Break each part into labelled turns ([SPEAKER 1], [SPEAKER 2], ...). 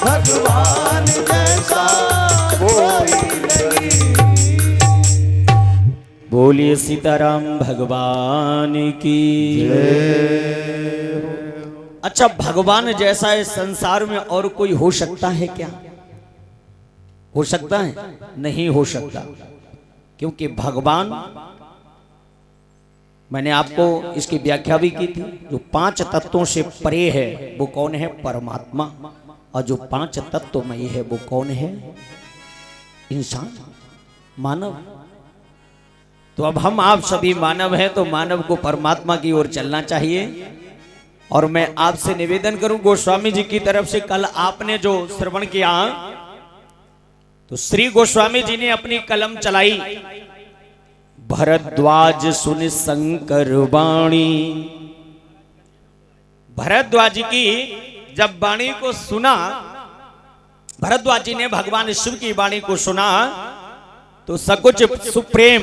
[SPEAKER 1] भगवान जैसा कोई नहीं।
[SPEAKER 2] बोलिए सीताराम भगवान की
[SPEAKER 1] जय।
[SPEAKER 2] अच्छा, भगवान जैसा इस संसार में और कोई हो सकता है क्या? हो सकता है? नहीं हो सकता, क्योंकि भगवान, मैंने आपको इसकी व्याख्या भी की थी, जो 5 तत्वों से परे है वो कौन है? परमात्मा। और जो 5 तत्वमयी है वो कौन है? इंसान, मानव। तो अब हम आप सभी मानव हैं, तो मानव को परमात्मा की ओर चलना चाहिए। और मैं आपसे निवेदन करूं, गोस्वामी जी की तरफ से कल आपने जो श्रवण किया, तो श्री गोस्वामी जी ने अपनी कलम चलाई, भरद्वाज सुन शंकर वाणी। भरद्वाज की जब वाणी को सुना, भरद्वाज जी ने भगवान शिव की वाणी को सुना, तो सकुच सुप्रेम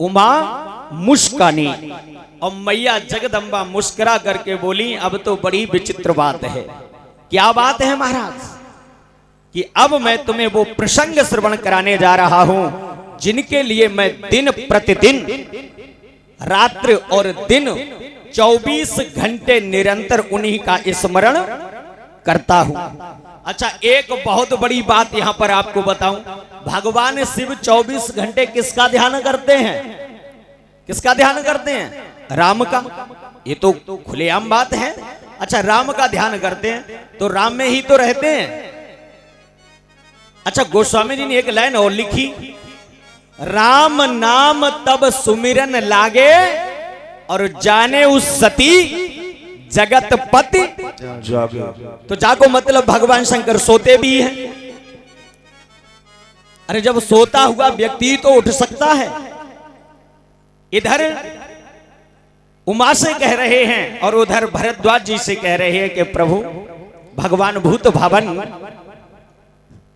[SPEAKER 2] उमा मुस्कानी, और मैया जगदम्बा मुस्कुरा करके बोली, अब तो बड़ी विचित्र बात है। क्या बात है महाराज? कि अब मैं तुम्हें वो प्रसंग श्रवण कराने जा रहा हूं जिनके लिए मैं दिन प्रतिदिन, रात्रि और दिन 24 घंटे निरंतर उन्हीं का स्मरण करता हूं। अच्छा, एक बहुत बड़ी बात यहां पर आपको बताऊं, भगवान शिव 24 घंटे किसका ध्यान करते हैं? किसका ध्यान करते हैं? राम का। ये तो खुलेआम बात है। अच्छा, राम का ध्यान करते हैं तो राम में ही तो रहते हैं। अच्छा, गोस्वामी जी ने एक लाइन और लिखी, राम नाम तब सुमिरन लागे और जाने उस सती जगत पति
[SPEAKER 1] जागे।
[SPEAKER 2] तो जागो मतलब भगवान शंकर सोते भी हैं। अरे जब सोता हुआ व्यक्ति तो उठ सकता है। इधर उमा से कह रहे हैं और उधर भरद्वाज जी से कह रहे हैं कि प्रभु भगवान भूत भावन,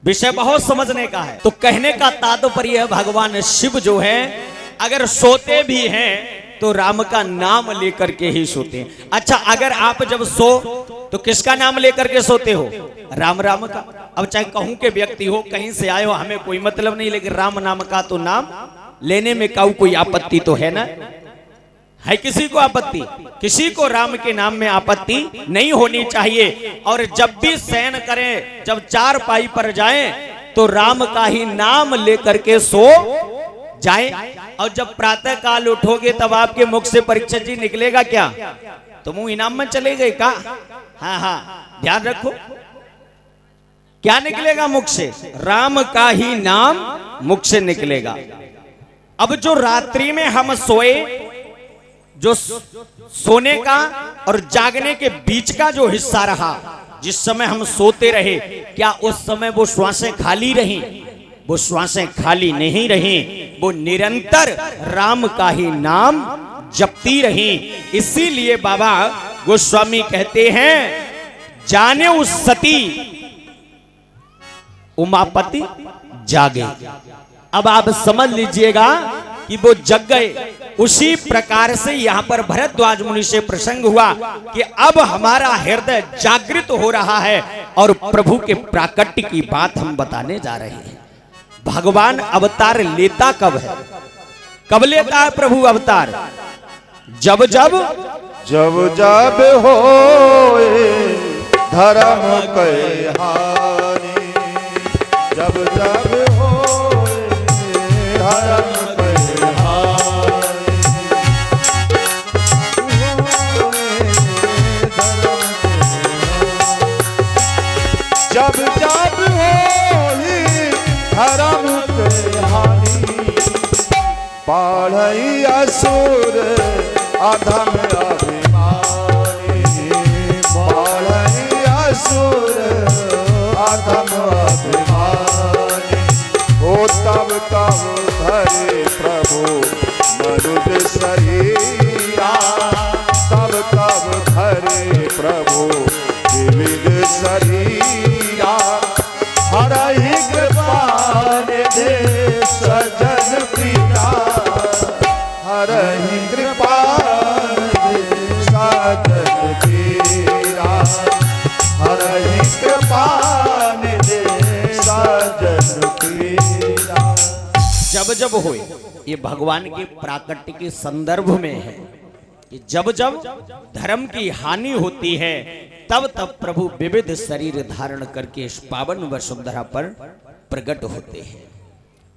[SPEAKER 2] विषय बहुत समझने का है। तो कहने का तात्पर्य भगवान शिव जो है अगर सोते भी हैं तो राम का नाम लेकर के ही सोते हैं। अच्छा, अगर आप जब सो तो किसका नाम लेकर के सोते हो? राम राम का। अब चाहे कहूं के व्यक्ति हो, कहीं से आए हो, हमें कोई मतलब नहीं, लेकिन राम नाम का तो नाम लेने में कोई आपत्ति तो है ना? है किसी को आपत्ति? किसी को राम के नाम में आपत्ति नहीं होनी चाहिए। और जब भी शयन करें, जब चारपाई पर जाएं तो राम का ही नाम लेकर के सो जाएं। और जब प्रातः काल उठोगे तब आपके मुख से परीक्षित जी निकलेगा क्या? तो मुंह इनाम में चले गए का? हाँ हाँ, ध्यान रखो, क्या निकलेगा मुख से? राम का ही नाम मुख से निकलेगा। अब जो रात्रि में हम सोए, जो सोने का और जागने के बीच का जो हिस्सा रहा, जिस समय हम सोते रहे, क्या उस समय वो श्वासें खाली रहीं? वो श्वासें खाली नहीं रहीं, वो निरंतर राम का ही नाम जपती रहीं। इसीलिए बाबा गोस्वामी कहते हैं, जाने उस सती उमापति जागे। अब आप समझ लीजिएगा कि वो जग गए। उसी प्रकार से यहाँ पर भरद्वाज मुनि से प्रसंग हुआ कि अब हमारा हृदय जागृत हो रहा है और प्रभु के प्राकट्य की बात हम बताने जा रहे हैं। भगवान अवतार लेता कब है? कब लेता है प्रभु अवतार? जब जब
[SPEAKER 1] हो धर्म के हानि, जब हो धर्म के हानि, जब हो धर्म के हानि, पाढ़ई असुर अधम अभिमानी, पाढ़ई असुर अधम अभिमानी, हो तब तब धरे प्रभु मनुज शरीरा, तब तब धरे प्रभु विविध शरीरा, हरहि कृपा दे सजन पिता, हरहि कृपा दे सजन पीरा, हरहि कृपा पान दे साजन पीरा।
[SPEAKER 2] जब जब होए, ये भगवान के प्राकट्य के संदर्भ में है कि जब जब धर्म की हानि होती है तब तब प्रभु विविध शरीर धारण करके इस पावन वसुंधरा पर प्रकट होते हैं।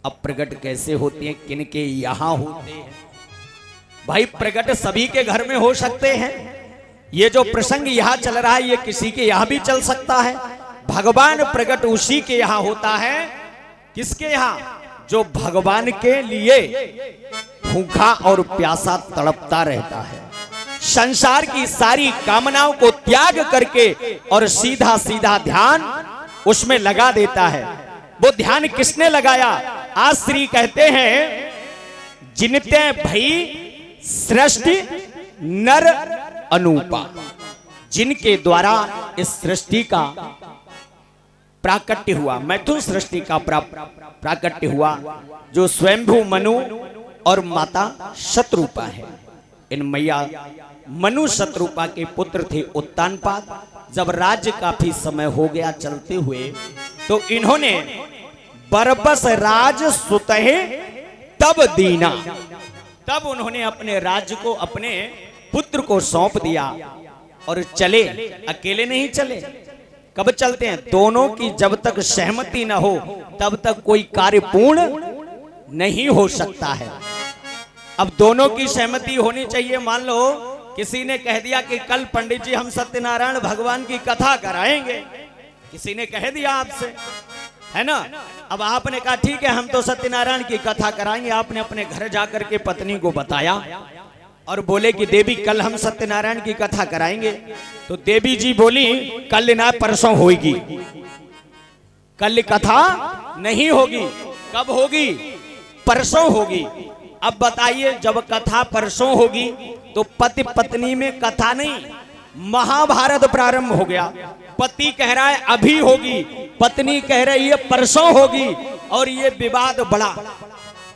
[SPEAKER 2] अब प्रकट कैसे होते हैं, किनके यहाँ होते हैं? भाई प्रकट सभी के घर में हो सकते हैं। ये जो प्रसंग यहाँ चल रहा है ये किसी के यहाँ भी चल सकता है। भगवान प्रकट उसी के यहाँ होता है। किसके यहाँ? जो भगवान के लिए भूखा और प्यासा तड़पता रहता है, संसार की सारी कामनाओं को त्याग करके और सीधा सीधा ध्यान उसमें लगा देता है। वो ध्यान किसने लगाया? आज श्री कहते हैं जिनते भई सृष्टि नर अनूपा, जिनके द्वारा इस सृष्टि का प्राकट्य हुआ, मैथुन सृष्टि का प्राकट्य हुआ, जो स्वयंभू मनु और माता शतरूपा है। इन मैया मनु शतरूपा के पुत्र थे उत्तानपाद। जब राज्य काफी समय हो गया चलते हुए तो इन्होंने बरबस राज सुतहे तब दीना, तब उन्होंने अपने राज्य को अपने पुत्र को सौंप दिया और चले। अकेले नहीं चले। कब चलते हैं? दोनों की जब तक सहमति न हो तब तक कोई कार्य पूर्ण नहीं हो सकता है। अब दोनों की सहमति होनी चाहिए। मान लो किसी ने कह दिया कि कल पंडित जी हम सत्यनारायण भगवान की कथा कराएंगे, किसी ने कह दिया आपसे, है ना। अब आपने कहा ठीक है हम तो सत्यनारायण की कथा कराएंगे। आपने अपने घर जाकर के पत्नी को बताया और बोले कि देवी कल हम सत्यनारायण की कथा कराएंगे। तो देवी जी बोली कल ना परसों होगी, कल कथा नहीं होगी। कब होगी? परसों होगी। अब बताइए जब कथा परसों होगी तो पति पत्नी में कथा नहीं, महाभारत प्रारंभ हो गया। पति कह रहा है अभी होगी, पत्नी कह रही है परसों होगी, और ये विवाद बढ़ा।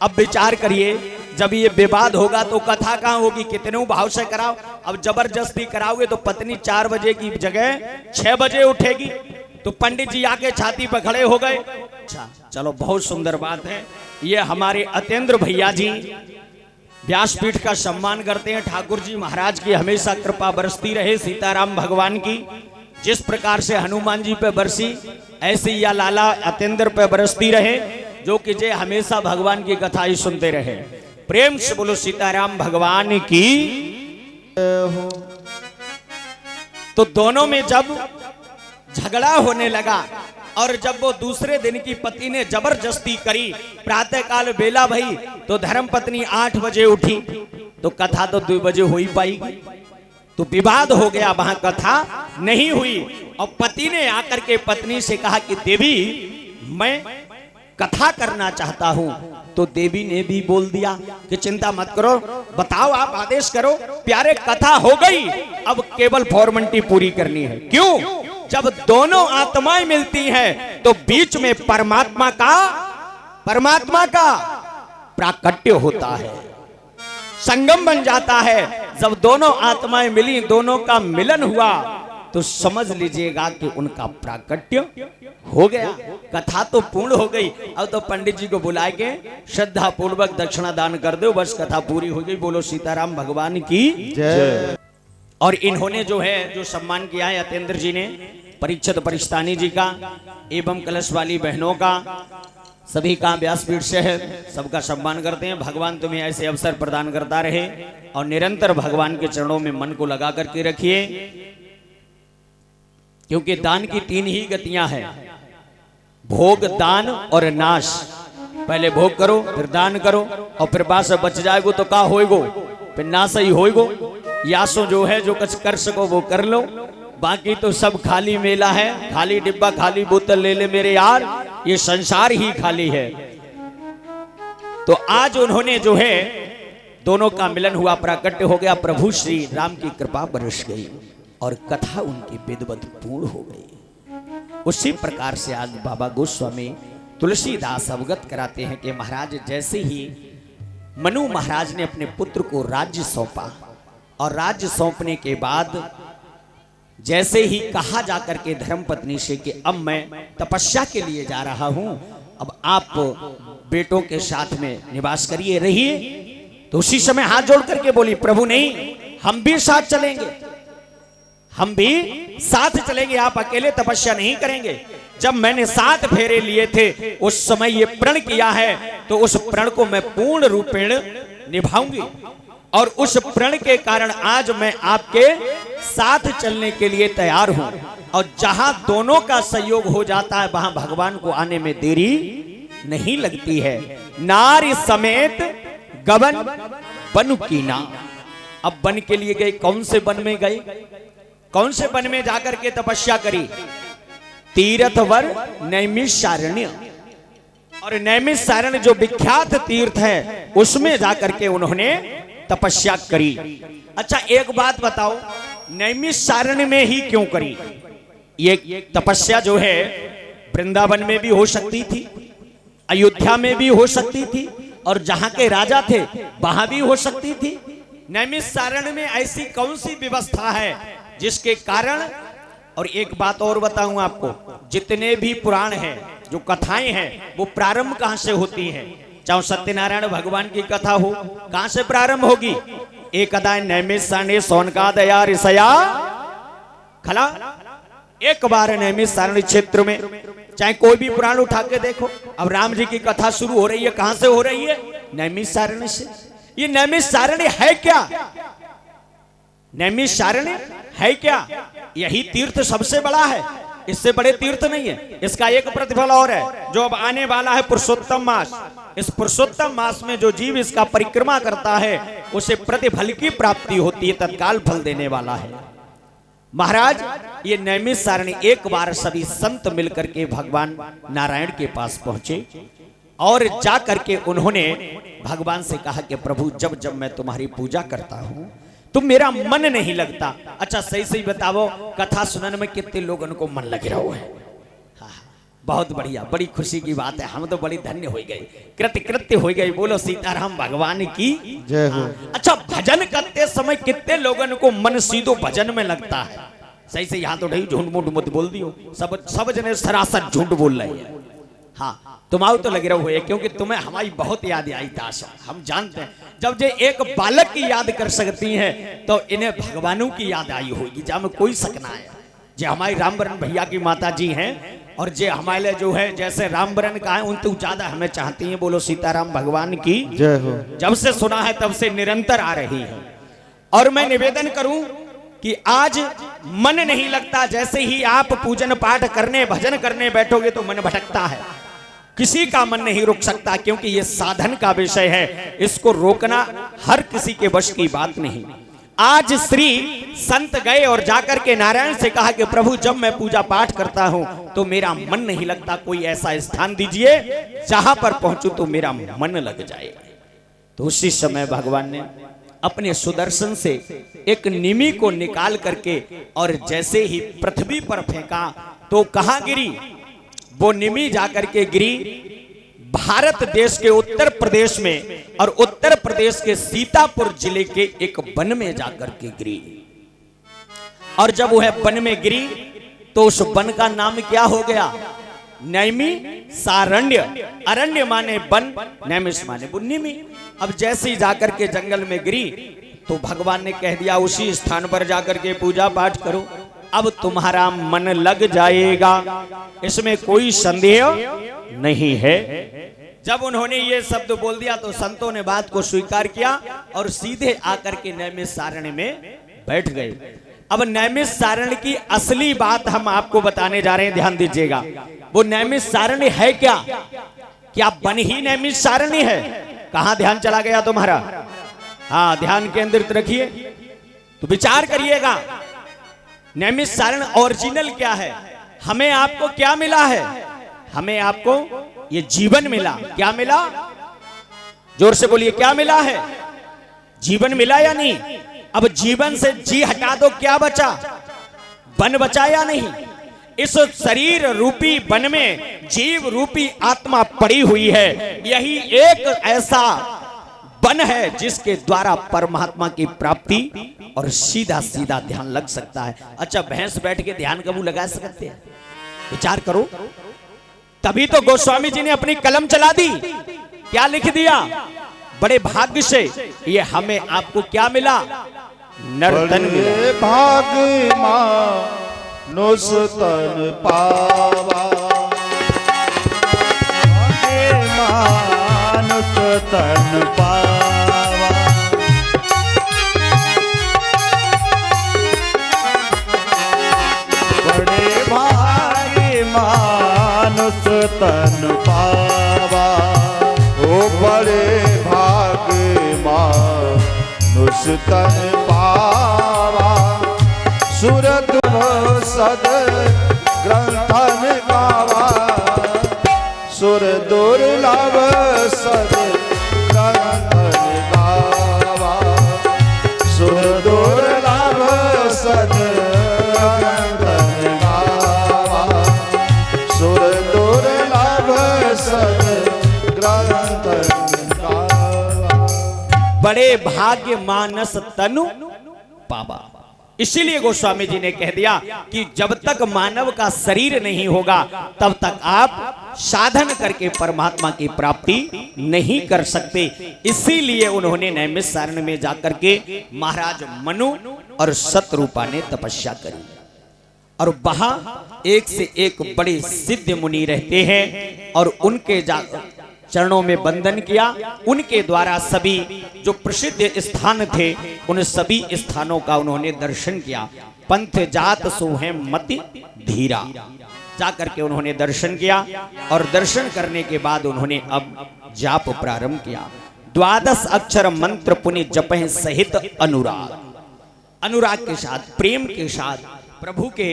[SPEAKER 2] अब विचार करिए जब ये विवाद होगा तो कथा कहाँ होगी? कितने भाव से कराओ। अब जबरदस्ती कराओगे तो पत्नी 4 बजे की जगह 6 बजे उठेगी। तो पंडित जी आके छाती पर खड़े हो गए। अच्छा चलो बहुत सुंदर बात है। ये हमारे अतेंद्र भैया जी व्यासपीठ का सम्मान करते हैं। ठाकुर जी महाराज की हमेशा कृपा बरसती रहे, सीताराम भगवान की जिस प्रकार से हनुमान जी पे बरसी ऐसे या लाला अतेंद्र पे बरसती रहे, जो कि जे हमेशा भगवान की कथा ही सुनते रहे। प्रेम से बोलो सीताराम भगवान की। तो दोनों में जब झगड़ा होने लगा और जब वो दूसरे दिन की पति ने जबरदस्ती करी, प्रातः काल बेला भई तो धर्म पत्नी 8 बजे उठी, तो कथा तो 2 बजे हो ही पाएगी। तो विवाद हो गया, वहां कथा नहीं हुई। और पति ने आकर के पत्नी से कहा कि देवी मैं कथा करना चाहता हूं। तो देवी ने भी बोल दिया कि चिंता मत करो, बताओ आप आदेश करो। प्यारे कथा हो गई, अब केवल फॉर्मेलिटी पूरी करनी है। क्यों? जब दोनों आत्माएं मिलती हैं तो बीच में परमात्मा का प्राकट्य होता है, संगम बन जाता है। जब दोनों आत्माएं मिली, दोनों का मिलन हुआ, तो समझ लीजिएगा कि उनका प्राकट्य हो गया। कथा तो पूर्ण हो गई। अब तो पंडित जी को बुला के श्रद्धा पूर्वक दक्षिणा दान कर दो, बस कथा पूरी हो गई। बोलो सीताराम भगवान की जय। और इन्होंने जो है जो सम्मान किया है अतेंद्र जी ने, परीक्षित परिस्तानी जी का एवं कलश वाली बहनों का, सभी का व्यासपीठ से है, सबका सम्मान करते हैं। भगवान तुम्हें ऐसे अवसर प्रदान करता रहे और निरंतर भगवान के चरणों में मन को लगा करके रखिए, क्योंकि दान की 3 ही गतियां हैं, भोग, दान और नाश। पहले भोग करो, फिर दान करो, और फिर बाद से बच जाएगो तो का होएगो, फिर नाश ही होएगो। यासो जो है जो कुछ कर सको वो कर लो, बाकी तो सब खाली मेला है। खाली डिब्बा खाली बोतल ले ले मेरे यार, ये संसार ही खाली है। तो आज उन्होंने जो है दोनों का मिलन हुआ, प्राकट्य हो गया, प्रभु श्री राम की कृपा बरस गई और कथा उनकी विधिवत पूर्ण हो गई। उसी प्रकार से आज बाबा गोस्वामी तुलसीदास अवगत कराते हैं कि महाराज जैसे ही मनु महाराज ने अपने पुत्र को राज्य सौंपा और राज्य सौंपने के बाद जैसे ही कहा जाकर के धर्मपत्नी से कि अब मैं तपस्या के लिए जा रहा हूं, अब आप बेटों के साथ में निवास करिए, रहिए, तो उसी समय हाथ जोड़ करके बोली, प्रभु नहीं, हम भी साथ चलेंगे, हम भी साथ चलेंगे, आप अकेले तपस्या नहीं करेंगे। जब मैंने 7 फेरे लिए थे उस समय ये प्रण किया है, तो उस प्रण को मैं पूर्ण रूपेण निभाऊंगी, और उस प्रण के कारण आज मैं आपके साथ चलने के लिए तैयार हूं। और जहां दोनों का सहयोग हो जाता है वहां भगवान को आने में देरी नहीं लगती है। नारी समेत गबन बन कीना। अब वन के लिए गए, कौन से वन में गए, कौन से वन में जाकर के तपस्या करी, तीर्थवर नैमिषारण्य। और नैमिषारण्य जो विख्यात तीर्थ है उसमें जाकर के उन्होंने तपस्या करी। अच्छा एक बात बताओ, नैमिषारण्य में ही क्यों करी? ये तपस्या जो है वृंदावन में भी हो सकती थी, अयोध्या में भी हो सकती थी, और जहां के राजा थे वहां भी हो सकती थी। नैमिषारण्य में ऐसी कौन सी व्यवस्था है जिसके कारण? और एक बात और बताऊं आपको, जितने भी पुराण हैं, जो कथाएं हैं, वो प्रारंभ कहां से होती हैं? चाहे सत्यनारायण भगवान की कथा हो, कहां से प्रारंभ होगी? एक अदाय नैमिषारण्य सोनका दया ऋषया खला। एक बार नैमिषारण्य क्षेत्र में चाहे कोई भी पुराण उठा के देखो, अब राम जी की कथा शुरू हो रही है, कहां से हो रही है? नैमिषारण्य से। ये नैमिषारण्य है क्या? नैमिषारण्य है क्या? यही तीर्थ सबसे बड़ा है, इससे बड़े तीर्थ नहीं है। इसका एक प्रतिफल और है, जो अब आने वाला है पुरुषोत्तम मास। इस पुरुषोत्तम मास में जो जीव इसका परिक्रमा करता है उसे प्रतिफल की प्राप्ति होती है, तत्काल फल देने वाला है। महाराज ये नैमिषारण्य, एक बार सभी संत मिलकर के भगवान नारायण के पास पहुंचे और जा करके उन्होंने भगवान से कहा कि प्रभु जब जब मैं तुम्हारी पूजा करता हूं तो मेरा मन नहीं लगता। अच्छा सही सही बताओ, कथा सुनने में कितने लोगों को मन लग रहा है? हाँ, बहुत बढ़िया, बड़ी खुशी की बात है, हम तो बड़ी धन्य हो गए, कृत्य हो गए। बोलो सीताराम भगवान की
[SPEAKER 1] जय हो।
[SPEAKER 2] अच्छा भजन करते समय कितने लोगों को मन सीधो भजन में लगता है? सही से यहाँ तो नहीं झूठ मूठ मत बोल दियो, सब जने सरासर झूठ बोल रहे हैं। हाँ तुम्हारा तो लग रहा हुए, क्योंकि तुम्हें हमारी बहुत याद आई था। हम जानते हैं जब ये एक बालक की याद कर सकती हैं तो इन्हें भगवानों की याद आई होगी, जहाँ में कोई शक ना है। जो हमारी रामबरन भैया की माता जी हैं और जो हमारे जो है जैसे रामबरन का है, उन तो ज्यादा हमें चाहती हैं। बोलो सीताराम भगवान की
[SPEAKER 1] जय हो।
[SPEAKER 2] जब से सुना है तब से निरंतर आ रही है। और मैं निवेदन करूं कि आज मन नहीं लगता, जैसे ही आप पूजन पाठ करने भजन करने बैठोगे तो मन भटकता है, किसी का मन नहीं रुक सकता, क्योंकि ये साधन का विषय है, इसको रोकना हर किसी के वश की बात नहीं। आज श्री संत गए और जाकर के नारायण से कहा कि प्रभु जब मैं पूजा पाठ करता हूं तो मेरा मन नहीं लगता, कोई ऐसा स्थान दीजिए जहां पर पहुंचूं तो मेरा मन लग जाए। तो उसी समय भगवान ने अपने सुदर्शन से एक निमी को निकाल करके और जैसे ही पृथ्वी पर फेंका तो कहां गिरी? वो निमी जाकर के गिरी भारत देश के उत्तर प्रदेश में, और उत्तर प्रदेश के सीतापुर जिले के एक वन में जाकर के गिरी। और जब वह वन में गिरी तो उस वन का नाम क्या हो गया? नैमिषारण्य। अरण्य माने वन, नैमिष माने निमी। अब जैसे ही जाकर के जंगल में गिरी तो भगवान ने कह दिया उसी स्थान पर जाकर के पूजा पाठ करो, अब तुम्हारा मन लग जाएगा, इसमें कोई संदेह नहीं है। जब उन्होंने ये शब्द बोल दिया तो संतों ने बात को स्वीकार किया और सीधे आकर के नैमिषारण्य में बैठ गए। अब नैमिषारण्य की असली बात हम आपको बताने जा रहे हैं, ध्यान दीजिएगा। वो नैमिषारण्य है क्या? क्या वन ही नैमिषारण्य है? कहां ध्यान चला गया तुम्हारा? हाँ ध्यान केंद्रित रखिए, तो विचार करिएगा। नैमिषारण्य ओरिजिनल क्या है? हमें आपको क्या मिला है? हमें आपको ये जीवन मिला। क्या मिला? जोर से बोलिए, क्या मिला है? जीवन मिला या नहीं? अब जीवन से जी हटा दो, क्या बचा? वन बचा या नहीं? इस शरीर रूपी वन में जीव रूपी आत्मा पड़ी हुई है। यही एक ऐसा बन है जिसके द्वारा परमात्मा की प्राप्ति और सीधा सीधा ध्यान लग सकता है। अच्छा, भैंस बैठ के ध्यान कबू लगा सकते हैं? विचार करो। तभी तो गोस्वामी जी ने अपनी कलम चला दी। क्या लिख दिया? बड़े भाग्य से ये हमें आपको क्या मिला? नर्तन मिला।
[SPEAKER 1] बड़े भाग्य मानुष तन पावा, भाग्य मानुष तन पावा, बड़े भाग्य मानुष तन पावा, ओ बड़े भाग्य मानुष तन पावा, सुरत सद ग्रंथन गावा, सुर दुर्लभ सद ग्रंथन गावा, सुर दुर्लभ सद ग्रंथन गावा, सुर दुर्लभ सद ग्रंथन गावा।
[SPEAKER 2] बड़े भाग्य मानस तनु पावा। इसीलिए गोस्वामी जी ने कह दिया कि जब तक मानव का शरीर नहीं होगा तब तक आप साधन करके परमात्मा की प्राप्ति नहीं कर सकते। इसीलिए उन्होंने नैमिषारण्य में जाकर के महाराज मनु और शतरूपा ने तपस्या करी, और वहां एक से एक बड़े सिद्ध मुनि रहते हैं, और उनके चरणों में बंधन किया। उनके द्वारा सभी जो प्रसिद्ध स्थान थे उन सभी स्थानों का उन्होंने दर्शन किया। पंथ जात सोहे मति धीरा, जाकर के उन्होंने दर्शन किया, और दर्शन करने के बाद उन्होंने अब जाप प्रारंभ किया। 12 अक्षर मंत्र पुनि जपे सहित अनुराग, अनुराग के साथ, प्रेम के साथ प्रभु के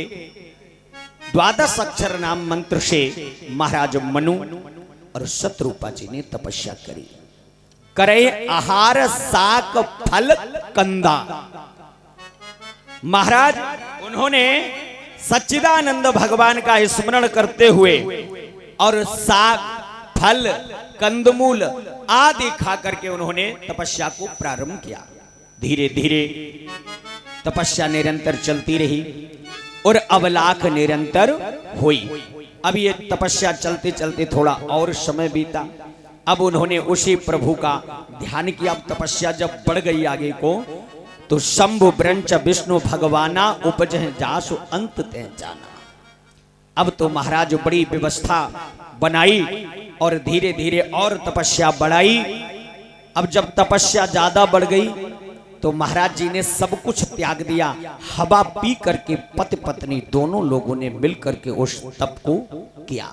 [SPEAKER 2] 12 अक्षर नाम मंत्र से महाराज मनु और शतरूपा जी ने तपस्या करी। करे आहार साक फल कंदा। महाराज उन्होंने सच्चिदानंद भगवान का स्मरण करते हुए और साग फल कंदमूल आदि खा करके उन्होंने तपस्या को प्रारंभ किया। धीरे धीरे तपस्या निरंतर चलती रही और अवलाख निरंतर हुई। अब ये तपस्या चलते चलते थोड़ा और समय बीता। अब उन्होंने उसी प्रभु का ध्यान किया। अब तपस्या जब बढ़ गई आगे को, तो शंभु ब्रंच विष्णु भगवाना उपजह जासु अंत ते जाना। अब तो महाराज बड़ी व्यवस्था बनाई और धीरे धीरे और तपस्या बढ़ाई। अब जब तपस्या ज्यादा बढ़ गई तो महाराज जी ने सब कुछ त्याग दिया। हवा पी करके पति पत्नी दोनों लोगों ने मिल करके उस तप को किया।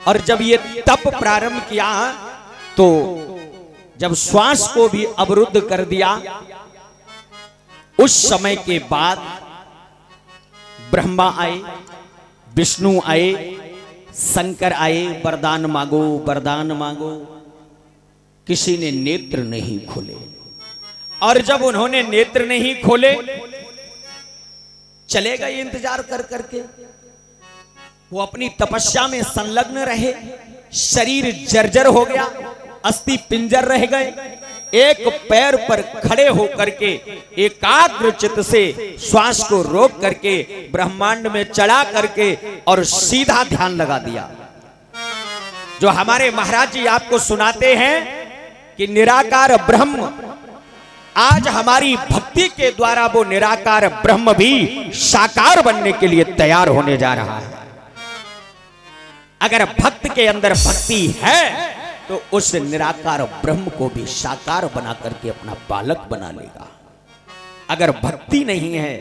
[SPEAKER 2] और जब ये तप प्रारंभ किया तो जब श्वास को भी अवरुद्ध कर दिया, उस समय के बाद ब्रह्मा आए, विष्णु आए, शंकर आए, वरदान मांगो वरदान मांगो। किसी ने नेत्र नहीं खोले। और जब उन्होंने नेत्र नहीं खोले, चले गए इंतजार कर करके। वो अपनी तपस्या में संलग्न रहे। शरीर जर्जर हो गया, अस्थि पिंजर रह गए। एक पैर पर खड़े होकर के एकाग्र चित्त से श्वास को रोक करके ब्रह्मांड में चढ़ा करके और सीधा ध्यान लगा दिया। जो हमारे महाराज जी आपको सुनाते हैं कि निराकार ब्रह्म, आज हमारी भक्ति के द्वारा वो निराकार ब्रह्म भी साकार बनने के लिए तैयार होने जा रहा है। अगर भक्त के अंदर भक्ति है तो उस निराकार ब्रह्म को भी साकार बना करके अपना बालक बना लेगा। अगर भक्ति नहीं है,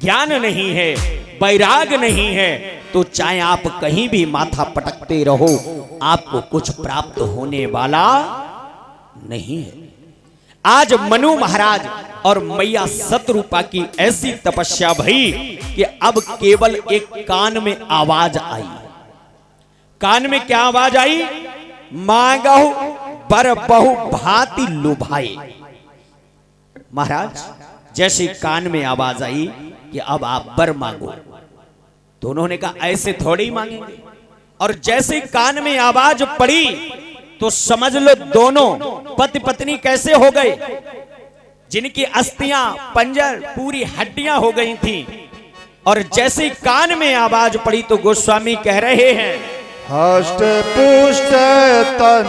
[SPEAKER 2] ज्ञान नहीं है, वैराग नहीं है, तो चाहे आप कहीं भी माथा पटकते रहो, आपको कुछ प्राप्त होने वाला नहीं है। आज मनु महाराज और मैया शतरूपा की ऐसी तपस्या भई कि अब केवल एक कान में आवाज आई। कान में क्या आवाज आई? मांगहु बर बहु भांति लुभाए। महाराज जैसे कान में आवाज आई कि अब आप बर मांगो, तो उन्होंने कहा ऐसे थोड़े ही मांगेंगे। और जैसे कान में आवाज पड़ी तो समझ लो दोनों पति पत्नी कैसे हो गए, जिनकी अस्थियां पंजर पूरी हड्डियां हो गई थी। और जैसे ही कान में आवाज पड़ी तो गोस्वामी कह रहे हैं,
[SPEAKER 1] हष्ट पुष्ट तन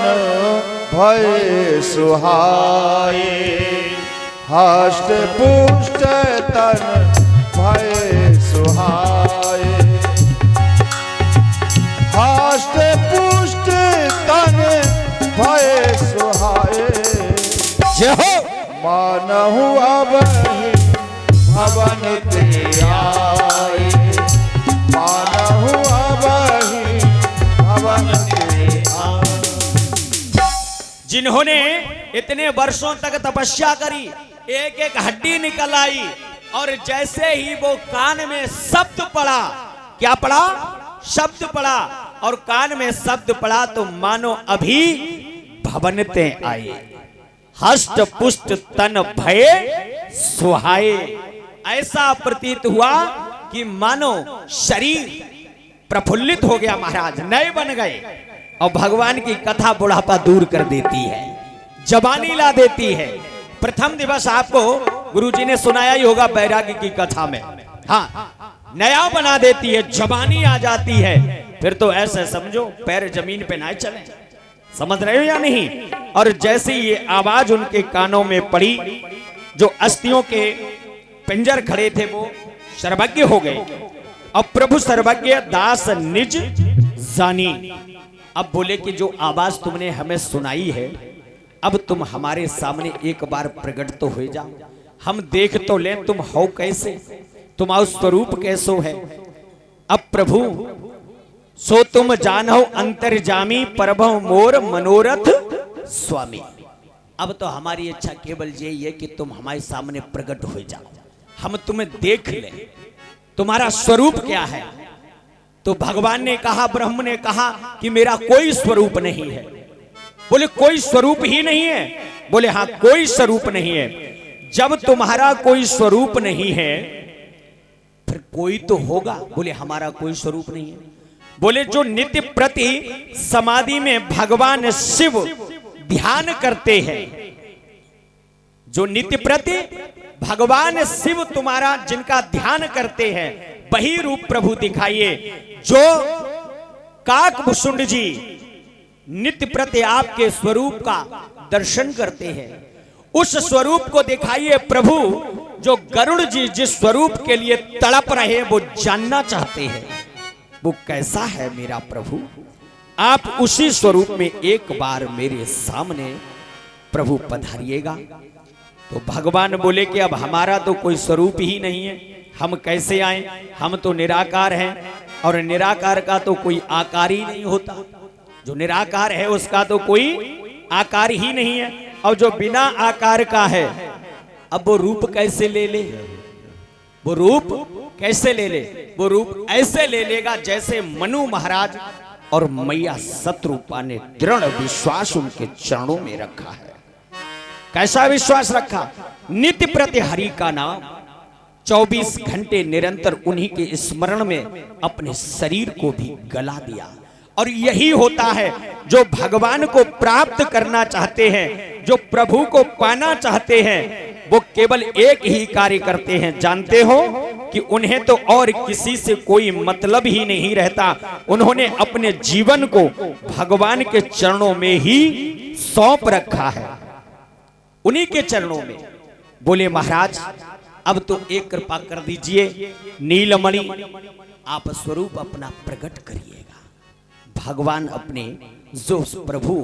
[SPEAKER 1] भय सुहाए, हष्ट पुष्ट तन भय सुहाए, हष्ट पुष्ट तन भय सुहाए।
[SPEAKER 2] जय हो।
[SPEAKER 1] मानहु अब ही भवन ते आए, मानहु अब ही भवन ते आए।
[SPEAKER 2] जिन्होंने इतने वर्षों तक तपस्या करी, एक एक हड्डी निकल आई, और जैसे ही वो कान में शब्द पड़ा, क्या पड़ा? शब्द पड़ा, और कान में शब्द पड़ा तो मानो अभी भवनते आए, हष्ट पुष्ट तन भय सुहाए। ऐसा प्रतीत हुआ कि मानो शरीर प्रफुल्लित हो गया, महाराज नए बन गए। और भगवान की कथा बुढ़ापा दूर कर देती है, जवानी ला देती है। प्रथम दिवस आपको गुरुजी ने सुनाया ही होगा बैरागी की कथा में। हाँ, नया बना देती है, जवानी आ जाती है। फिर तो ऐसे समझो पैर जमीन पे ना चले, समझ रहे हो या नहीं? और जैसे ये आवाज उनके कानों में पड़ी, जो अस्थियों के पिंजर खड़े थे वो सर्वज्ञ हो गए। अब प्रभु सर्वज्ञ दास निज जानी। अब बोले कि जो आवाज तुमने हमें सुनाई है, अब तुम हमारे सामने एक बार प्रकट तो हो जाओ, हम देख तो लें तुम हो कैसे, तुम्हारा स्वरूप कैसो है। अब प्रभु सो तुम जानहो अंतर्जामी प्रभव मोर मनोरथ स्वामी। अब तो हमारी इच्छा केवल यही है कि तुम हमारे सामने प्रकट हो जाओ, हम तुम्हें देख लें, तुम्हारा स्वरूप क्या है। तो भगवान ने कहा, ब्रह्म ने कहा कि मेरा कोई स्वरूप नहीं है। बोले कोई स्वरूप ही नहीं है? बोले हाँ, कोई स्वरूप नहीं है। जब तुम्हारा कोई स्वरूप नहीं है फिर कोई तो होगा। बोले हमारा कोई स्वरूप नहीं है। बोले जो नित्य प्रति समाधि में भगवान शिव ध्यान करते हैं, जो नित्य प्रति भगवान शिव तुम्हारा जिनका ध्यान करते हैं, वही रूप प्रभु दिखाइए। जो काकभूषुंड जी नित्य प्रति आपके स्वरूप का दर्शन करते हैं, उस स्वरूप को दिखाइए प्रभु। जो गरुड़ जी जिस स्वरूप के लिए तड़प रहे, वो जानना चाहते हैं वो कैसा है मेरा प्रभु। आप उसी स्वरूप में एक बार मेरे सामने प्रभु पधारिएगा। तो भगवान बोले कि अब हमारा तो कोई स्वरूप ही नहीं है, हम कैसे आए? हम तो निराकार हैं, और निराकार का तो कोई आकार ही नहीं होता। जो निराकार है उसका तो कोई आकार ही नहीं है, और जो बिना आकार का है, अब वो रूप कैसे ले ले? वो रूप कैसे ले ले? वो रूप ऐसे ले लेगा जैसे मनु महाराज और मैया शत्रुपा ने दृढ़ विश्वास उनके चरणों में रखा है। कैसा विश्वास रखा? नित्य प्रति हरि का नाम 24 घंटे निरंतर उन्हीं के स्मरण में अपने शरीर को भी गला दिया। और यही होता है जो भगवान को प्राप्त करना चाहते हैं, जो प्रभु को पाना चाहते हैं, वो केवल एक ही कार्य करते हैं। जानते हो कि उन्हें तो और किसी से कोई मतलब ही नहीं रहता। उन्होंने अपने जीवन को भगवान के चरणों में ही सौंप रखा है, उन्हीं के चरणों में। बोले महाराज अब तो एक कृपा कर दीजिए, नीलमणि आप स्वरूप अपना प्रकट करिएगा। भगवान अपने जो प्रभु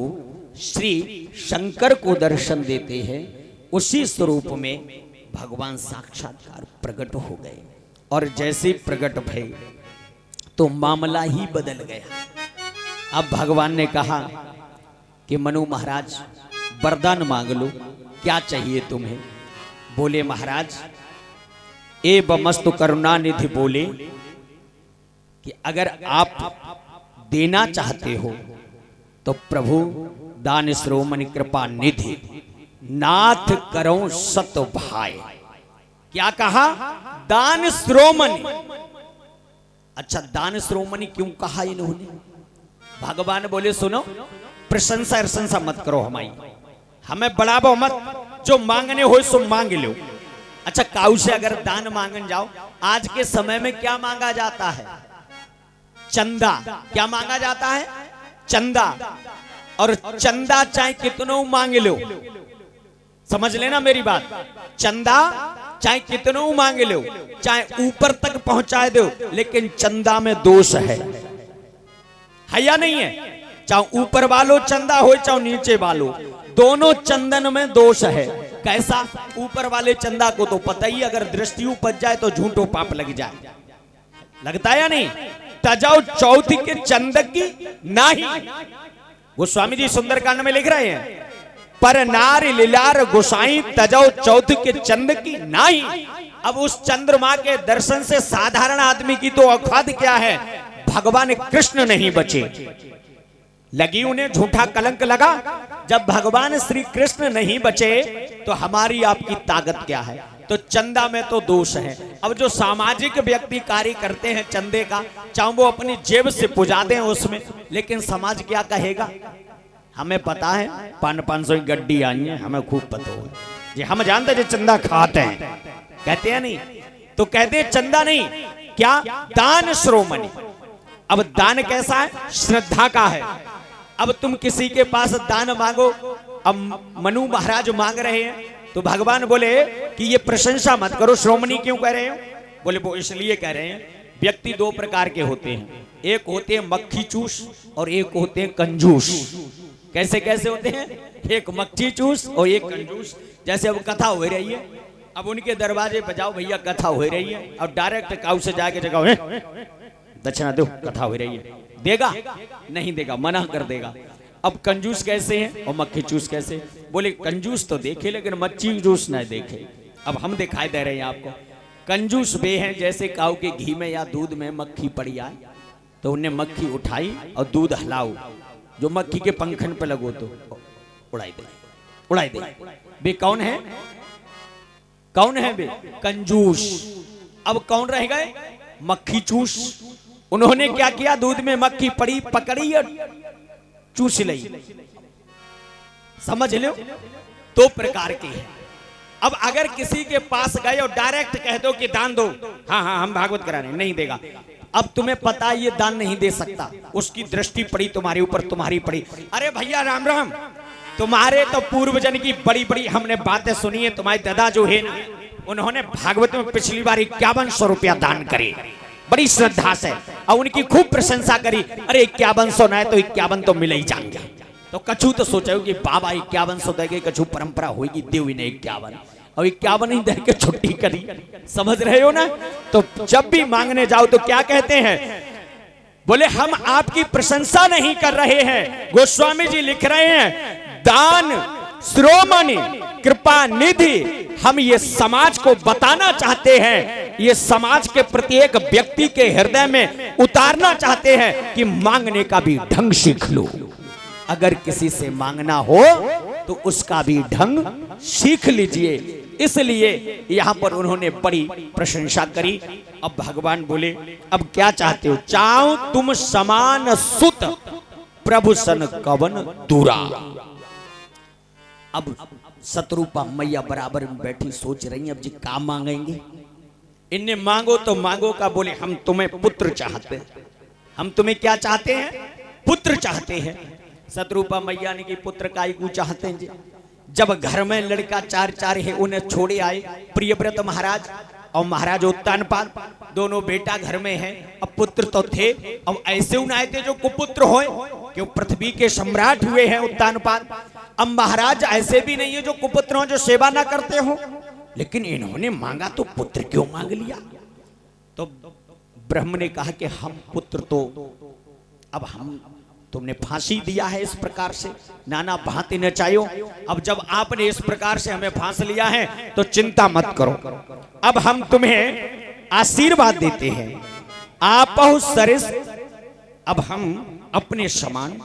[SPEAKER 2] श्री शंकर को दर्शन देते हैं, उसी स्वरूप में भगवान साक्षात्कार प्रकट हो गए। और जैसे प्रकट भय तो मामला ही बदल गया। अब भगवान ने कहा कि मनु महाराज वरदान मांग लो, क्या चाहिए तुम्हें? बोले महाराज एवमस्तु करुणानिधि बोले कि अगर आप देना चाहते हो तो प्रभु दान श्रोमणि कृपा निधि नाथ करो सत भाई। क्या कहा? दान श्रोमणि। अच्छा, दान श्रोमणि क्यों कहा इन्होंने? भगवान बोले सुनो, प्रशंसा प्रशंसा मत करो हमारी, हमें बढ़ावो मत, जो मांगने हो सो मांग लो। अच्छा, काऊ से अगर दान मांगन जाओ, आज के समय में क्या मांगा जाता है? चंदा। क्या मांगा जाता है? चंदा। और चंदा चाहे कितनों मांग लो, समझ लेना मेरी बात, चंदा चाहे कितनों मांग लो, चाहे ऊपर तक पहुंचा दो, लेकिन चंदा में दोष है या नहीं है? चाहे ऊपर वालों चंदा हो चाहे नीचे वालों, दोनों चंदन में दोष है। कैसा? ऊपर वाले चंदा को तो पता ही, अगर दृष्टि उपज जाए तो झूठो पाप लग जाए, लगता है या नहीं? तजाओ चौथी के चंदक की नाही, गोस्वामी जी सुंदरकांड में लिख रहे हैं, पर नार लीलार गोसाई तजाओ चौथ के चंद की नाही। अब उस चंद्रमा के दर्शन से साधारण आदमी की तो औकात क्या है, भगवान कृष्ण नहीं बचे। लगी उन्हें झूठा कलंक लगा, जब भगवान श्री कृष्ण नहीं बचे तो हमारी आपकी ताकत क्या है? तो चंदा में तो दोष है। अब जो सामाजिक व्यक्ति कार्य करते हैं चंदे का, चाहे वो अपनी जेब से पुजा दें उसमें, लेकिन समाज क्या कहेगा? हमें पता है 500 की गड्डी आई है, हमें खूब पता हो जी, हम जानते हैं जो चंदा खाते हैं, कहते हैं नहीं? तो कहते हैं चंदा नहीं, क्या? दान श्रोमणि। अब दान कैसा है? श्रद्धा का है। अब तुम किसी के पास दान मांगो, अब मनु महाराज मांग रहे हैं तो भगवान बोले कि ये प्रशंसा मत करो, श्रोमणी क्यों कह रहे हो? बोले वो इसलिए कह रहे हैं, व्यक्ति दो प्रकार के होते हैं, एक होते हैं मक्खी चूस और एक होते हैं कंजूस। कैसे कैसे होते हैं? एक मक्खी चूस और एक कंजूस। जैसे अब कथा हो रही है, अब उनके दरवाजे पे जाओ, भैया कथा हो रही है, और डायरेक्ट काऊ से जाके जगह दक्षिणा दो, कथा हो रही है, देगा? नहीं देगा, मना कर देगा। अब कंजूस कैसे हैं और मक्खी चूस कैसे? बोले कंजूस तो देखे लेकिन मक्खी चूस न देखे। अब हम दिखाई दे रहे हैं आपको। कंजूस वे हैं जैसे काऊ के घी में या दूध में मक्खी पड़ी आए तो उन्हें मक्खी उठाई और दूध हलाओ, जो मक्खी के पंखन पे लगो तो उड़ाई दे, उड़ाई दे। वे कौन है? कौन है वे? कंजूस। अब कौन रह गए? मक्खी चूस। उन्होंने क्या किया? दूध में मक्खी पड़ी, पकड़ी और चूस ली। समझ लो, दो प्रकार की है। अब अगर किसी के पास गए और डायरेक्ट कह दो कि दान दो, हाँ हाँ हम भागवत करा रहे, नहीं देगा। अब तुम्हें पता ये दान नहीं दे सकता, उसकी दृष्टि पड़ी तुम्हारे ऊपर, तुम्हारी पड़ी। अरे भैया राम राम, तुम्हारे तो पूर्वजन की बड़ी बड़ी हमने बातें सुनी है। तुम्हारे दादा जो है ना, उन्होंने भागवत में पिछली बार 5100 रुपया दान करे, बड़ी श्रद्धा से, और उनकी खूब प्रशंसा करी। अरे 5100 ना है तो 51 तो मिले ही जाएंगे। तो कछु तो सोचा कि बाबा 5100 देंगे, कछु परंपरा होगी, देवी ने 51 और 51 ही दे के छुट्टी करी। समझ रहे हो ना? तो जब भी मांगने जाओ तो क्या कहते हैं? बोले हम आपकी प्रशंसा नहीं कर रहे हैं। गोस्वामी जी लिख रहे हैं, दान श्रोमणि कृपा निधि, हम ये समाज को बताना चाहते हैं, ये समाज के प्रत्येक व्यक्ति के हृदय में उतारना चाहते हैं कि मांगने का भी ढंग सीख लो। अगर किसी से मांगना हो तो उसका भी ढंग सीख लीजिए। इसलिए यहां पर उन्होंने बड़ी प्रशंसा करी। अब भगवान बोले, अब क्या चाहते हो? चाहो तुम समान सुत प्रभु सन कवन दूरा। अब शत्रुपा मैया बराबर में बैठी सोच रही हैं, अब जी क्या मांगेंगे? इन्हें मांगो तो मांगो का, बोले हम तुम्हें पुत्र चाहते हैं। हम तुम्हें क्या चाहते हैं? पुत्र चाहते हैं। शत्रुपा मैया ने कि पुत्र का ही चाहते हैं जी। जब घर में लड़का 4 है, उन्हें छोड़े आए प्रियव्रत महाराज और महाराज उत्तानपाद, दोनों बेटा घर में है। अब पुत्र तो थे, अब ऐसे उन्हें थे जो कुपुत्र हो, क्यों पृथ्वी के सम्राट हुए हैं उत्तानपाद। अब महाराज ऐसे भी नहीं है जो कुपुत्र हो, जो सेवा ना करते हो, लेकिन इन्होंने मांगा तो पुत्र क्यों मांग लिया? तो ब्रह्म ने कहा कि हम पुत्र तो अब हम तुमने फांसी दिया है इस प्रकार से, नाना भांति नचायो। अब जब आपने इस प्रकार से हमें फांस लिया है तो चिंता मत करो, अब हम तुम्हें आशीर्वाद देते हैं। आपहु सरिस, अब हम अपने समान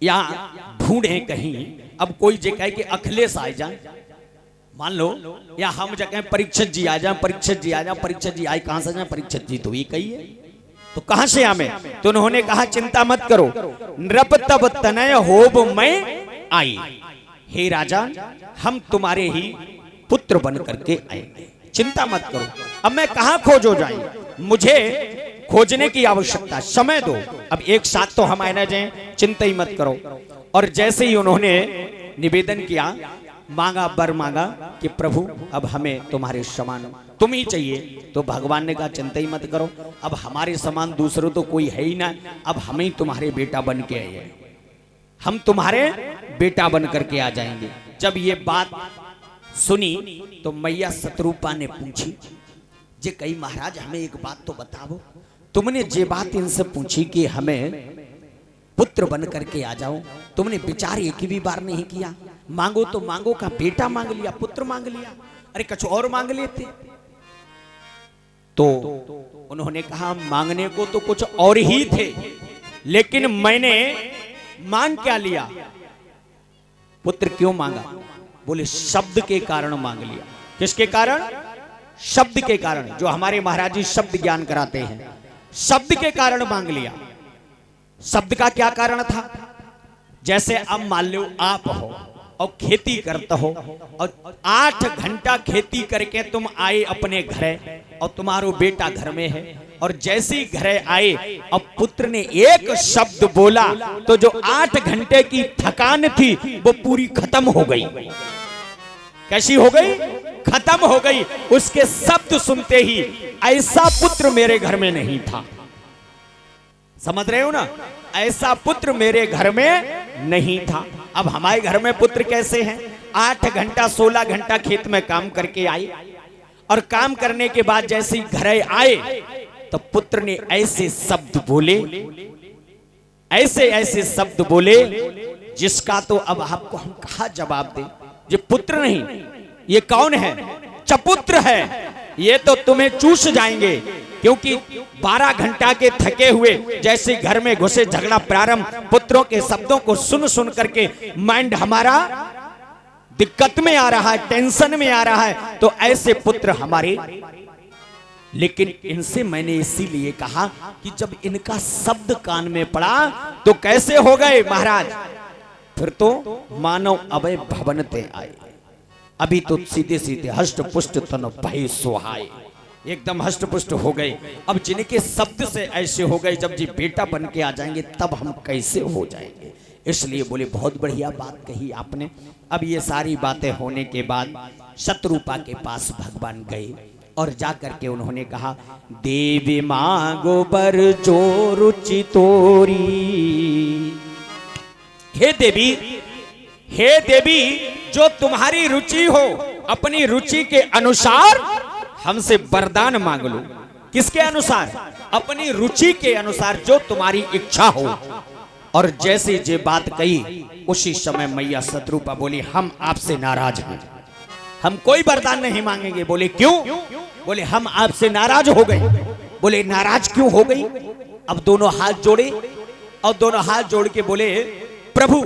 [SPEAKER 2] या ढूंढे कहीं। अब कोई जगह के अखिलेश आ जाए, मान लो, या हम जगह परीक्षित जी आ जाए, परीक्षित जी आ जाए, परीक्षित जी आए कहां से जाए? परीक्षित जी तो ये कही है, तो कहां से आमे? तो उन्होंने कहा चिंता मत करो, नृप तब तनय होब मैं आई। हे राजा, हम तुम्हारे ही पुत्र बन करके आएंगे, चिंता मत करो। अब मैं कहां खोजो जाए, मुझे खोजने की आवश्यकता, समय दो। अब एक साथ तो हम आए ना जाए, चिंता ही मत करो। और जैसे ही उन्होंने निवेदन किया, मांगा, वर मांगा कि प्रभु अब हमें तुम्हारे समान तुम ही चाहिए, तो भगवान ने कहा चिंता ही मत करो, अब हमारे समान दूसरों तो कोई है ही ना, अब हम ही तुम्हारे बेटा बन के आए हैं, हम तुम्हारे बेटा बन करके आ जाएंगे। जब ये बात सुनी तो मैया शत्रुपा ने पूछी, जे कही महाराज हमें एक बात तो बताओ, तुमने जे बात इनसे पूछी कि हमें पुत्र बन करके आ जाओ, तुमने विचार एक भी बार नहीं किया? मांगो तो मांगो का बेटा मांग लिया, पुत्र मांग लिया, अरे कुछ और मांग लेते। तो उन्होंने कहा मांगने को तो कुछ और ही थे, लेकिन मैंने मांग क्या लिया? पुत्र क्यों मांगा? बोले शब्द के कारण मांग लिया। किसके कारण? शब्द के कारण। जो हमारे महाराज जी शब्द ज्ञान कराते हैं, शब्द के कारण मांग लिया। शब्द का क्या कारण था? जैसे अब मान लो आप हो और खेती करते हो और 8 घंटा खेती करके तुम आए अपने घर और तुम्हारो बेटा घर में है, और जैसे ही घर आए अब पुत्र ने एक शब्द बोला तो जो 8 घंटे की थकान थी वो पूरी खत्म हो गई। कैसी हो गई? खत्म हो गई। उसके शब्द सुनते ही ऐसा पुत्र मेरे घर में नहीं था। समझ रहे हो ना? ऐसा पुत्र मेरे घर में नहीं था। अब हमारे घर में पुत्र कैसे हैं? 8 घंटा 16 घंटा खेत में काम करके आए, और काम करने के बाद जैसे ही घर आए तो पुत्र ने ऐसे शब्द बोले, ऐसे ऐसे शब्द बोले जिसका तो अब आपको हम कहा जवाब दे। ये पुत्र नहीं, ये कौन है? चपुत्र है। ये तो तुम्हें चूस जाएंगे, क्योंकि 12 घंटा के थके हुए जैसे घर में घुसे, झगड़ा प्रारंभ, पुत्रों के शब्दों को सुन सुन करके माइंड हमारा दिक्कत में आ रहा है, टेंशन में आ रहा है। तो ऐसे पुत्र हमारे, लेकिन इनसे मैंने इसीलिए कहा कि जब इनका शब्द कान में पड़ा तो कैसे हो गए महाराज? फिर तो मानव अभय भवनते आए। अभी तो सीधे सीधे हष्ट पुष्ट तन भय सोहाय, एकदम हष्ट पुष्ट हो गए। अब जिनके शब्द से ऐसे हो गए, जब जी बेटा बन के आ जाएंगे तब हम कैसे हो जाएंगे? इसलिए बोले बहुत बढ़िया बात कही आपने। अब ये सारी बातें होने के बाद शत्रुपा के पास भगवान गए और जाकर के उन्होंने कहा, देवी मांगो बर जो रुचि तोरी। हे देवी, हे देवी, जो तुम्हारी रुचि हो, अपनी रुचि के अनुसार हमसे वरदान मांग लो। किसके अनुसार? अपनी रुचि के अनुसार, जो तुम्हारी इच्छा हो। और जैसे जे बात कही उसी समय मैया शत्रुपा बोली, हम आपसे नाराज हैं, हम कोई वरदान नहीं मांगेंगे। बोले क्यों? बोले हम आपसे नाराज हो गए। बोले नाराज क्यों हो गई? अब दोनों हाथ जोड़े और दोनों हाथ जोड़ के बोले, प्रभु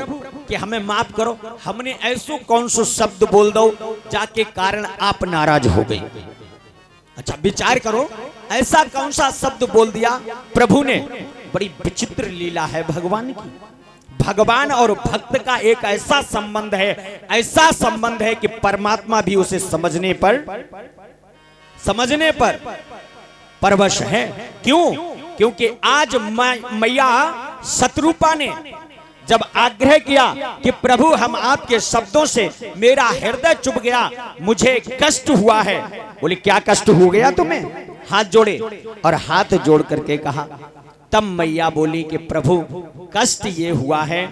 [SPEAKER 2] कि हमें माफ करो, हमने ऐसो कौन सो शब्द बोल दो जाके कारण आप नाराज हो गई। अच्छा विचार करो, ऐसा कौन सा शब्द बोल दिया प्रभु ने? बड़ी विचित्र लीला है भगवान की। भगवान और भक्त का एक ऐसा संबंध है, ऐसा संबंध है कि परमात्मा भी उसे समझने पर परवश है। क्यों? क्योंकि आज मैया शत्रुपा ने जब आग्रह किया कि प्रभु हम आपके शब्दों से मेरा हृदय चुभ गया, मुझे कष्ट हुआ है। बोले क्या कष्ट हो गया तुम्हें? हाथ जोड़े और हाथ जोड़ करके कहा। तब मैया बोली कि प्रभु कष्ट ये हुआ है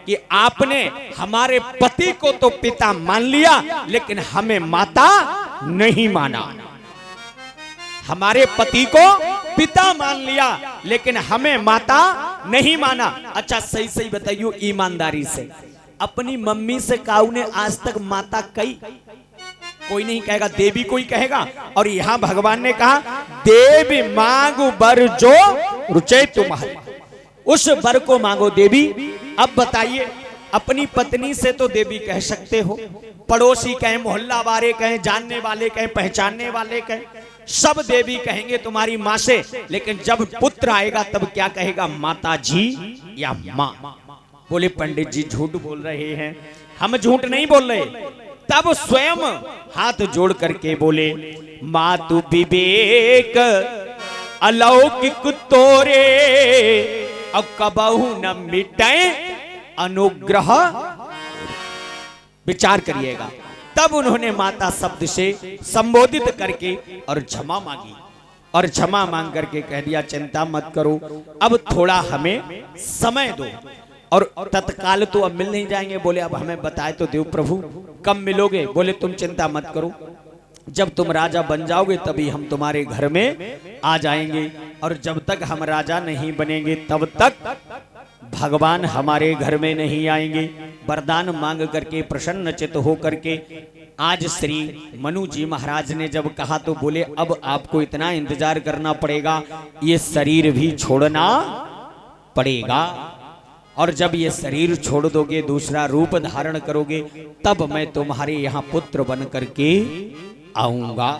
[SPEAKER 2] कि आपने हमारे पति को तो पिता मान लिया, लेकिन हमें माता नहीं माना। हमारे पति को पिता मान लिया, लेकिन हमें माता नहीं माना। अच्छा सही सही बताइयो ईमानदारी से, अपनी मम्मी से काऊ ने आज तक माता कही? कोई नहीं कहेगा, देवी कोई कहेगा। और यहां भगवान ने कहा, देवी मांगो बर जो रुचे तुम्हारी, उस बर को मांगो देवी। अब बताइए, अपनी पत्नी से तो देवी कह सकते हो, पड़ोसी कहें, मोहल्ला वाले कहें, जानने वाले कहें, पहचानने वाले कहें, सब देवी कहेंगे तुम्हारी माँ से, लेकिन जब पुत्र आएगा तब क्या कहेगा, माता जी या माँ। बोले पंडित जी झूठ बोल रहे हैं। हम झूठ नहीं बोल रहे। तब स्वयं हाथ जोड़ करके बोले, मातु विवेक अलौकिक तोरे, अब कबहू न मिटे अनुग्रह। विचार करिएगा। तब उन्होंने माता शब्द से संबोधित करके और क्षमा मांगी, और क्षमा मांग करके कह दिया चिंता मत करो, अब थोड़ा हमें समय दो। और तत्काल तो अब मिल नहीं जाएंगे। बोले अब हमें बताए तो देव प्रभु, कब मिलोगे? बोले तुम चिंता मत करो, जब तुम राजा बन जाओगे तभी हम तुम्हारे घर में आ जाएंगे, और जब तक हम राजा नहीं बनेंगे तब तक भगवान हमारे घर में नहीं आएंगे। वरदान मांग करके प्रसन्न चित्त हो करके आज श्री मनु जी महाराज ने जब कहा तो बोले अब आपको इतना इंतजार करना पड़ेगा, ये शरीर भी छोड़ना पड़ेगा, और जब ये शरीर छोड़ दोगे, दूसरा रूप धारण करोगे, तब मैं तुम्हारे यहाँ पुत्र बन करके आऊंगा।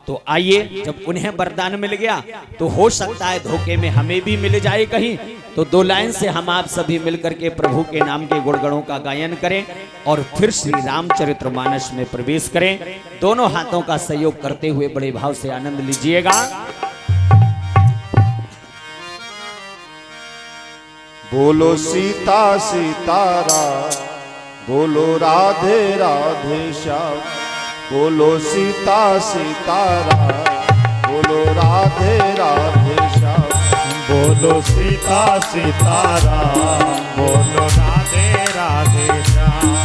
[SPEAKER 2] तो आइए, जब उन्हें वरदान मिल गया तो हो सकता है धोखे में हमें भी मिल जाए कहीं। तो 2 लाइन से हम आप सभी मिलकर के प्रभु के नाम के गुणगणों का गायन करें और फिर श्री रामचरितमानस में प्रवेश करें। दोनों हाथों का सहयोग करते हुए बड़े भाव से आनंद लीजिएगा।
[SPEAKER 1] बोलो सीता सीतारा, बोलो राधे राधे श्याम। बोलो सीता सीतारा, बोलो राधे राधे श्याम।
[SPEAKER 3] बोलो सीता सीतारा, बोलो राधे राधे श्याम।